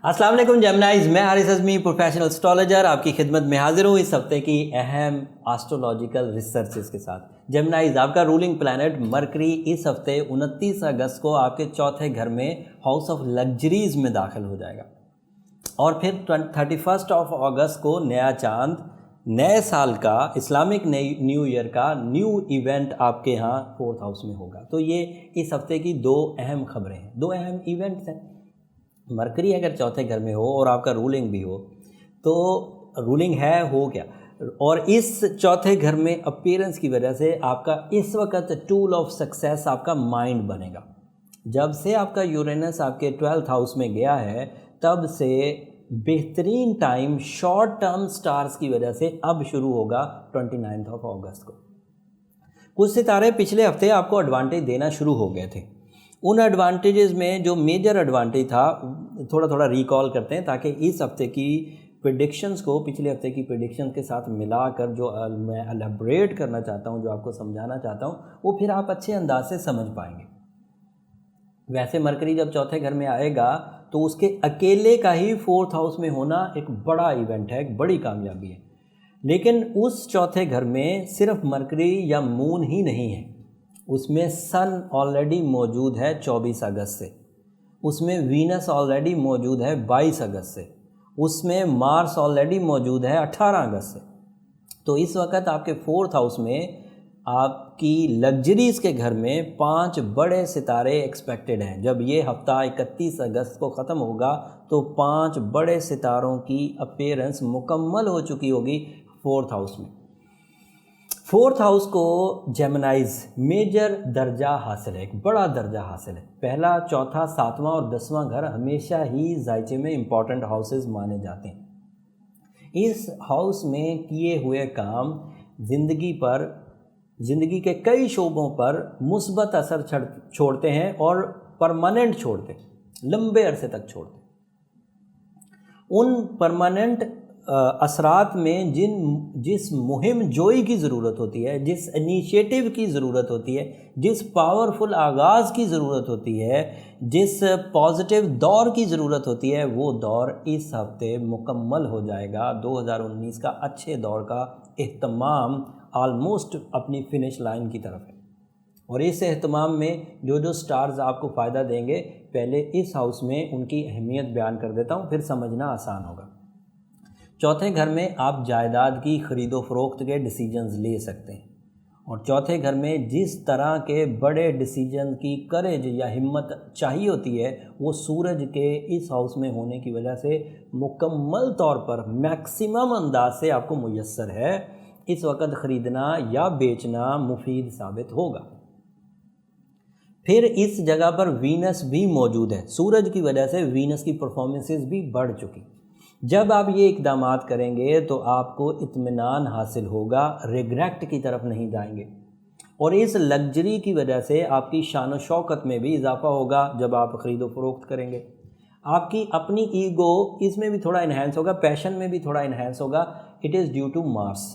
अस्सलाम वालेकुम जेमिनाइज, मैं हारिस अज़मी प्रोफेशनल एस्ट्रोलॉजर आपकी खिदमत में हाजिर हूँ इस हफ्ते की अहम एस्ट्रोलॉजिकल रिसर्चेस के साथ। जेमिनाइज, आपका रूलिंग प्लैनेट मरकरी इस हफ्ते 29 अगस्त को आपके चौथे घर में हाउस ऑफ लग्जरीज में दाखिल हो जाएगा और फिर 31 अगस्त को नया चांद, नए साल का इस्लामिक न्यू ईयर का न्यू इवेंट आपके यहाँ 4th हाउस में होगा। तो ये इस हफ्ते की दो अहम खबरें हैं, दो अहम इवेंट्स हैं। मरकरी अगर चौथे घर में हो और आपका रूलिंग भी हो तो रूलिंग है हो क्या, और इस चौथे घर में अपीयरेंस की वजह से आपका इस वक्त टूल ऑफ सक्सेस आपका माइंड बनेगा। जब से आपका यूरेनस आपके 12th हाउस में गया है तब से बेहतरीन टाइम शॉर्ट टर्म स्टार्स की वजह से अब शुरू होगा 29 अगस्त को। कुछ सितारे पिछले हफ्ते आपको एडवांटेज देना शुरू हो गए थे। उन एडवांटेजेस में जो मेजर एडवांटेज था थोड़ा रिकॉल करते हैं ताकि इस हफ्ते की प्रेडिक्शंस को पिछले हफ्ते की प्रेडिक्शंस के साथ मिलाकर जो मैं एलेबरेट करना चाहता हूं, जो आपको समझाना चाहता हूं, वो फिर आप अच्छे अंदाज से समझ पाएंगे। वैसे मरकरी जब चौथे घर में आएगा तो उसके अकेले का ही 4th हाउस में होना एक बड़ा इवेंट है, एक बड़ी कामयाबी है। लेकिन उस चौथे घर में सिर्फ मरकरी या मून ही नहीं है, उसमें सन ऑलरेडी मौजूद है 24 अगस्त से, उसमें वीनस ऑलरेडी मौजूद है 22 अगस्त से, उसमें मार्स ऑलरेडी मौजूद है 18 अगस्त से। तो इस वक्त आपके 4th हाउस में आपकी लग्जरीज़ के घर में 5 बड़े सितारे एक्सपेक्टेड हैं। जब ये हफ्ता 31 अगस्त को ख़त्म होगा तो 5 बड़े सितारों की अपीयरेंस मुकम्मल हो चुकी होगी 4th हाउस में। 4th हाउस को जेमिनाइज मेजर दर्जा हासिल है, एक बड़ा दर्जा हासिल है। पहला, चौथा, 7वां और 10वां घर हमेशा ही जायचे में इम्पॉर्टेंट हाउसेस माने जाते हैं। इस हाउस में किए हुए काम ज़िंदगी के कई शोबों पर मुस्बत असर छोड़ते हैं और परमानेंट छोड़ते, लंबे अरसे तक छोड़ते। उन परमानेंट असरात में जिस मुहिम जोई की ज़रूरत होती है, जिस इनिशिएटिव की ज़रूरत होती है, जिस पावरफुल आगाज़ की ज़रूरत होती है, जिस पॉजिटिव दौर की ज़रूरत होती है, वो दौर इस हफ्ते मुकम्मल हो जाएगा। 2019 का अच्छे दौर का एहतमाम आलमोस्ट अपनी फिनिश लाइन की तरफ है और इस एहतमाम में जो स्टार्स आपको फ़ायदा देंगे, पहले इस हाउस में उनकी अहमियत बयान कर देता हूँ, फिर समझना आसान होगा। चौथे घर में आप जायदाद की ख़रीदो फरोख्त के डिसीजंस ले सकते हैं और चौथे घर में जिस तरह के बड़े डिसीजन की करेज या हिम्मत चाहिए होती है वो सूरज के इस हाउस में होने की वजह से मुकम्मल तौर पर मैक्सिमम अंदाज से आपको मुयस्सर है। इस वक्त ख़रीदना या बेचना मुफीद साबित होगा। फिर इस जगह पर वीनस भी मौजूद है, सूरज की वजह से वीनस की परफॉर्मेंसेस भी बढ़ चुकी। जब आप ये इक़दामात करेंगे तो आपको इत्मीनान हासिल होगा, रिग्रेट की तरफ नहीं जाएंगे और इस लग्जरी की वजह से आपकी शान व शौकत में भी इजाफ़ा होगा। जब आप ख़रीदो फरोख्त करेंगे आपकी अपनी ईगो इसमें भी थोड़ा इन्हेंस होगा, पैशन में भी थोड़ा इन्हेंस होगा। It is due to Mars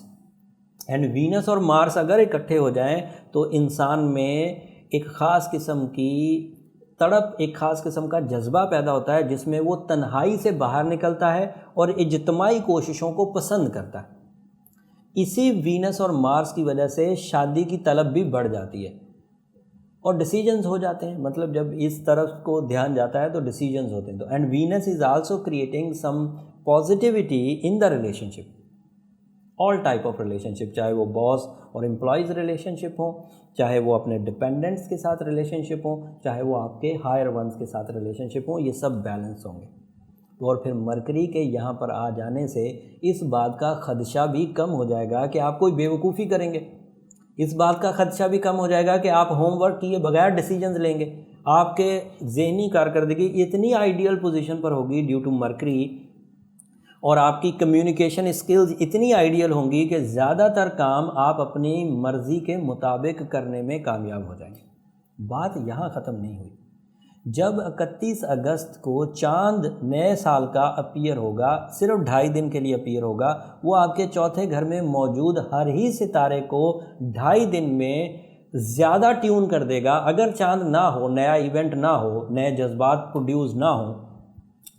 and Venus और मार्स अगर इकट्ठे हो जाएं तो इंसान में एक ख़ास किस्म की तड़प, एक ख़ास किस्म का जज्बा पैदा होता है जिसमें वो तन्हाई से बाहर निकलता है और इज्तिमाई कोशिशों को पसंद करता है। इसी वीनस और मार्स की वजह से शादी की तलब भी बढ़ जाती है और डिसीजंस हो जाते हैं। मतलब जब इस तरफ को ध्यान जाता है तो डिसीजंस होते हैं। तो and Venus is also creating some positivity in the relationship, all type of relationship, चाहे वो बॉस और एम्प्लॉयज़ रिलेशनशिप हो, चाहे वो अपने डिपेंडेंट्स के साथ रिलेशनशिप हो, चाहे वो आपके हायर वंस के साथ रिलेशनशिप हो, ये सब बैलेंस होंगे। और फिर मरकरी के यहाँ पर आ जाने से इस बात का खदशा भी कम हो जाएगा कि आप कोई बेवकूफ़ी करेंगे। इस बात का खदशा भी कम हो जाएगा कि आप होमवर्क किए बगैर डिसीजंस लेंगे। आपके ज़हनी कारकर्दगी इतनी आइडियल पोजीशन पर होगी ड्यू टू मरकरी और आपकी कम्युनिकेशन स्किल्स इतनी आइडियल होंगी कि ज़्यादातर काम आप अपनी मर्ज़ी के मुताबिक करने में कामयाब हो जाएंगे। बात यहाँ ख़त्म नहीं हुई। जब 31 अगस्त को चांद नए साल का अपीयर होगा, सिर्फ 2.5 दिन के लिए अपीयर होगा, वो आपके चौथे घर में मौजूद हर ही सितारे को 2.5 दिन में ज़्यादा ट्यून कर देगा। अगर चांद ना हो, नया इवेंट ना हो, नए जज्बात प्रोड्यूस ना हो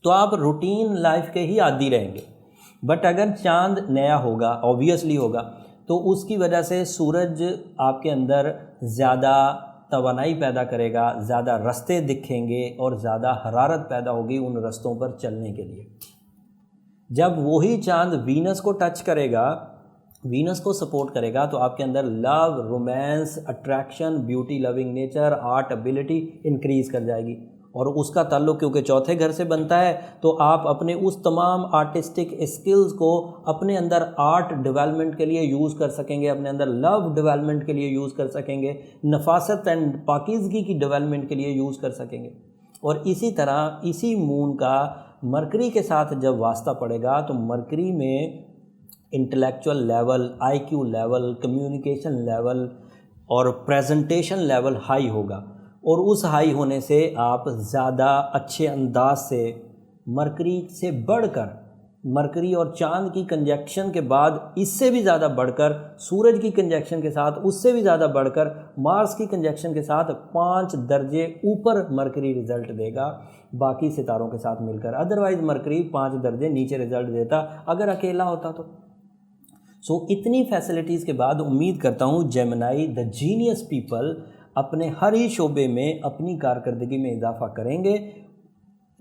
तो आप रूटीन लाइफ के ही आदी रहेंगे। बट अगर चांद नया होगा, ऑब्वियसली होगा, तो उसकी वजह से सूरज आपके अंदर ज़्यादा तवानाई पैदा करेगा, ज़्यादा रास्ते दिखेंगे और ज़्यादा हरारत पैदा होगी उन रास्तों पर चलने के लिए। जब वही चांद वीनस को टच करेगा, वीनस को सपोर्ट करेगा, तो आपके अंदर love, romance, attraction, beauty loving nature, art ability increase कर जाएगी। और उसका ताल्लुक क्योंकि चौथे घर से बनता है, तो आप अपने उस तमाम आर्टिस्टिक स्किल्स को अपने अंदर आर्ट डेवलपमेंट के लिए यूज़ कर सकेंगे, अपने अंदर लव डेवलपमेंट के लिए यूज़ कर सकेंगे, नफासत एंड पाकीज़गी की डेवलपमेंट के लिए यूज़ कर सकेंगे। और इसी तरह इसी मून का मरकरी के साथ जब वास्ता पड़ेगा, तो मरकरी में intellectual level, IQ level, communication level और प्रेजेंटेशन लेवल हाई होगा। और उस हाई होने से आप ज़्यादा अच्छे अंदाज से मरकरी से बढ़कर, मरकरी और चांद की कंजक्शन के बाद इससे भी ज़्यादा बढ़कर, सूरज की कंजक्शन के साथ उससे भी ज़्यादा बढ़कर, मार्स की कंजक्शन के साथ 5 दर्जे ऊपर मरकरी रिज़ल्ट देगा बाकी सितारों के साथ मिलकर। अदरवाइज़ मरकरी 5 दर्जे नीचे रिज़ल्ट देता अगर अकेला होता तो। सो इतनी फैसिलिटीज़ के बाद उम्मीद करता हूँ जेमिनी द जीनियस पीपल अपने हर ही शोबे में अपनी कारकर्दगी में इजाफा करेंगे।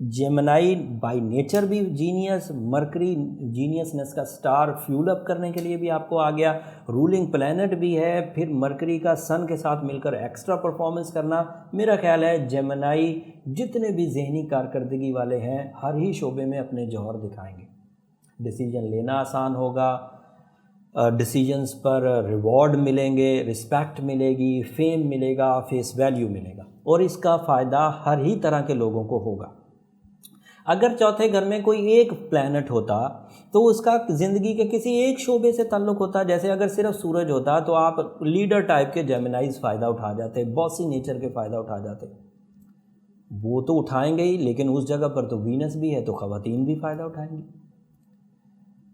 जेमिनी बाय नेचर भी जीनियस, मरकरी जीनियसनेस का स्टार फ्यूल अप करने के लिए भी आपको आ गया, रूलिंग प्लैनेट भी है, फिर मरकरी का सन के साथ मिलकर एक्स्ट्रा परफॉर्मेंस करना। मेरा ख्याल है जेमिनी जितने भी जहनी कारकर्दगी वाले हैं हर ही शोबे में अपने जौहर दिखाएंगे। डिसीजन लेना आसान होगा, डिसीजंस पर रिवॉर्ड मिलेंगे, रिस्पेक्ट मिलेगी, फेम मिलेगा, फेस वैल्यू मिलेगा, और इसका फ़ायदा हर ही तरह के लोगों को होगा। अगर चौथे घर में कोई एक प्लैनेट होता तो उसका ज़िंदगी के किसी एक शोबे से ताल्लुक़ होता, जैसे अगर सिर्फ सूरज होता तो आप लीडर टाइप के जेमिनीज़ फ़ायदा उठा जाते, बॉसी नेचर के फ़ायदा उठा जाते। वो तो उठाएंगे ही, लेकिन उस जगह पर तो वीनस भी है तो ख़वातीन भी फ़ायदा उठाएंगी,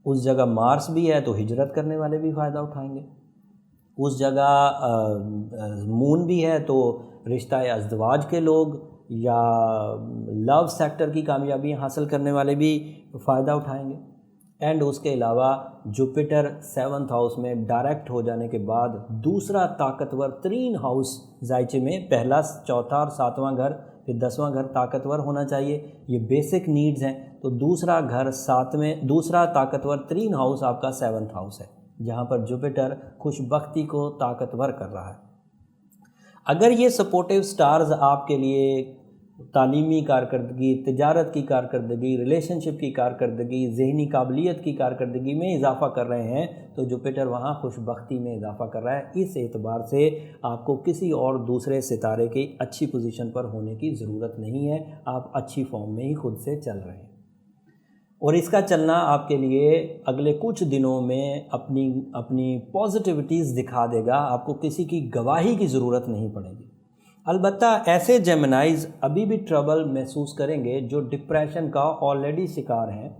उस जगह मार्स भी है तो हिजरत करने वाले भी फ़ायदा उठाएंगे, उस जगह मून भी है तो रिश्ता अज़दवाज के लोग या लव सेक्टर की कामयाबियाँ हासिल करने वाले भी फ़ायदा उठाएंगे। एंड उसके अलावा जुपिटर 7th हाउस में डायरेक्ट हो जाने के बाद दूसरा ताकतवर 3 हाउस जायचे में, पहला, चौथा और 7वां घर, फिर 10वां घर ताकतवर होना चाहिए, ये बेसिक नीड्स हैं। तो दूसरा घर 7वें, दूसरा ताकतवर 3 हाउस आपका 7th हाउस है, जहाँ पर जुपिटर खुशबख्ती को ताकतवर कर रहा है। अगर ये सपोर्टिव स्टार्स आपके लिए तालीमी कारकर्दगी, तिजारत की कारकर्दगी, रिलेशनशिप की कारकर्दगी, ज़हनी काबिलियत की कारकर्दगी में इजाफ़ा कर रहे हैं, तो जुपिटर वहाँ खुशबख्ती में इजाफ़ा कर रहा है। इस एतबार से आपको किसी और दूसरे सितारे की अच्छी पोजीशन पर होने की ज़रूरत नहीं है, आप अच्छी फॉर्म में ही खुद से चल रहे हैं। और इसका चलना आपके लिए अगले कुछ दिनों में अपनी पॉजिटिविटीज़ दिखा देगा, आपको किसी की गवाही की ज़रूरत नहीं पड़ेगी। अलबत्ता ऐसे जेमिनीज़ अभी भी ट्रबल महसूस करेंगे जो डिप्रेशन का ऑलरेडी शिकार हैं,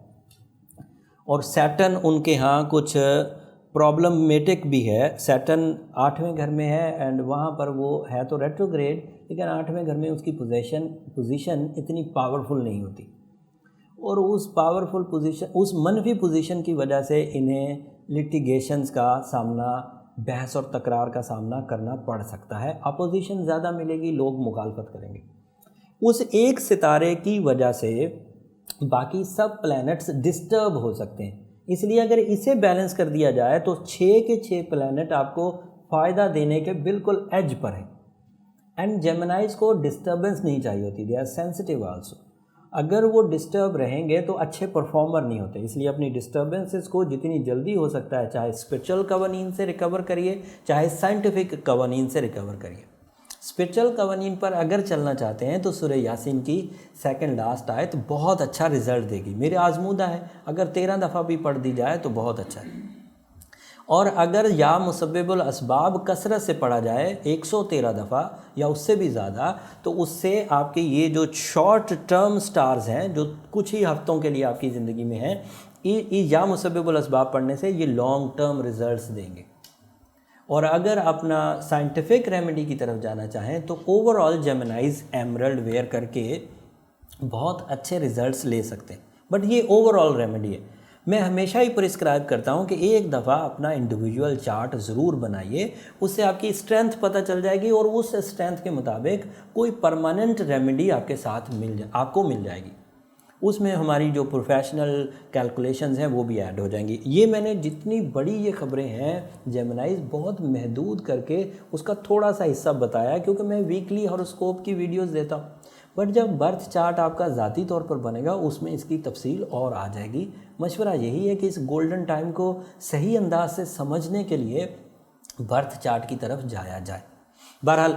और सैटर्न उनके यहाँ कुछ प्रॉब्लमेटिक भी है। सैटर्न 8वें घर में है एंड वहाँ पर वो है तो रेट्रोग्रेड, लेकिन 8वें घर में उसकी पोजीशन इतनी पावरफुल नहीं होती, और उस पावरफुल पोजीशन, उस मनफी पोजीशन की वजह से इन्हें लिटिगेशंस का सामना, बहस और तकरार का सामना करना पड़ सकता है। अपोजिशन ज़्यादा मिलेगी, लोग मुखालफत करेंगे। उस एक सितारे की वजह से बाकी सब प्लैनेट्स डिस्टर्ब हो सकते हैं, इसलिए अगर इसे बैलेंस कर दिया जाए तो 6 के 6 प्लैनेट आपको फ़ायदा देने के बिल्कुल एज पर हैं। एंड जेमिनीज़ को डिस्टर्बेंस नहीं चाहिए होती, दे आर सेंसिटिव आल्सो। अगर वो डिस्टर्ब रहेंगे तो अच्छे परफॉर्मर नहीं होते, इसलिए अपनी डिस्टर्बेंसेस को जितनी जल्दी हो सकता है, चाहे स्पिरिचुअल कवानीन से रिकवर करिए, चाहे साइंटिफिक कवानीन से रिकवर करिए। स्पिरिचुअल कवानीन पर अगर चलना चाहते हैं तो सूरह यासीन की 2nd लास्ट आयत बहुत अच्छा रिजल्ट देगी। मेरे आजमूदा है, अगर 13 दफ़ा भी पढ़ दी जाए तो बहुत अच्छा है। और अगर या मुसब्बिबुल असबाब कसरत से पढ़ा जाए 113 दफ़ा या उससे भी ज़्यादा, तो उससे आपके ये जो शॉर्ट टर्म स्टार्स हैं जो कुछ ही हफ्तों के लिए आपकी ज़िंदगी में हैं, या मुसब्बिबुल असबाब पढ़ने से ये लॉन्ग टर्म रिजल्ट्स देंगे। और अगर अपना साइंटिफिक रेमेडी की तरफ जाना चाहें तो ओवरऑल जेमिनीज़ एमरल्ड वेयर करके बहुत अच्छे रिजल्ट्स ले सकते हैं। बट ये ओवरऑल रेमेडी है। मैं हमेशा ही प्रिस्क्राइब करता हूँ कि एक दफ़ा अपना इंडिविजुअल चार्ट ज़रूर बनाइए, उससे आपकी स्ट्रेंथ पता चल जाएगी और उस स्ट्रेंथ के मुताबिक कोई परमानेंट रेमेडी आपके साथ आपको मिल जाएगी। उसमें हमारी जो प्रोफेशनल कैलकुलेशंस हैं वो भी ऐड हो जाएंगी। ये मैंने जितनी बड़ी ये खबरें हैं जेमिनाइज बहुत महदूद करके उसका थोड़ा सा हिस्सा बताया, क्योंकि मैं वीकली हॉरोस्कोप की वीडियोस देता हूँ। बट जब बर्थ चार्ट आपका ज़ाती तौर पर बनेगा उसमें इसकी तफसील और आ जाएगी। मशवरा यही है कि इस गोल्डन टाइम को सही अंदाज से समझने के लिए बर्थ चार्ट की तरफ जाया जाए। बहरहाल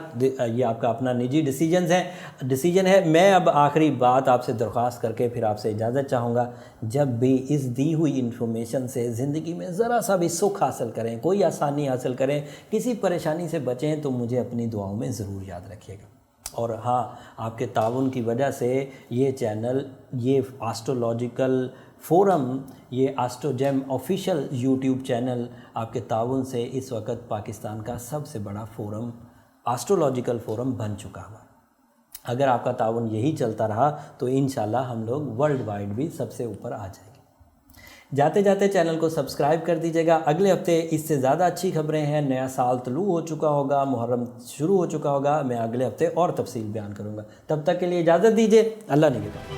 ये आपका अपना निजी डिसीजन है। मैं अब आखिरी बात आपसे दरख्वास्त करके फिर आपसे इजाज़त चाहूँगा। जब भी इस दी हुई इन्फॉर्मेशन से ज़िंदगी में ज़रा सा भी सुख हासिल करें, कोई आसानी हासिल करें, किसी परेशानी से बचें, तो मुझे अपनी दुआओं में ज़रूर याद रखिएगा। और हाँ, आपके ताउन की वजह से ये चैनल, ये एस्ट्रोलॉजिकल फोरम, ये एस्ट्रोजेम ऑफिशियल यूट्यूब चैनल आपके ताउन से इस वक्त पाकिस्तान का सबसे बड़ा फोरम, एस्ट्रोलॉजिकल फोरम बन चुका हुआ। अगर आपका ताउन यही चलता रहा तो इंशाल्लाह हम लोग वर्ल्ड वाइड भी सबसे ऊपर आ जाएंगे। जाते जाते चैनल को सब्सक्राइब कर दीजिएगा। अगले हफ्ते इससे ज़्यादा अच्छी खबरें हैं। नया साल तलू हो चुका होगा, मुहर्रम शुरू हो चुका होगा। मैं अगले हफ्ते और तफसील बयान करूँगा। तब तक के लिए इजाज़त दीजिए। अल्लाह निगहबान।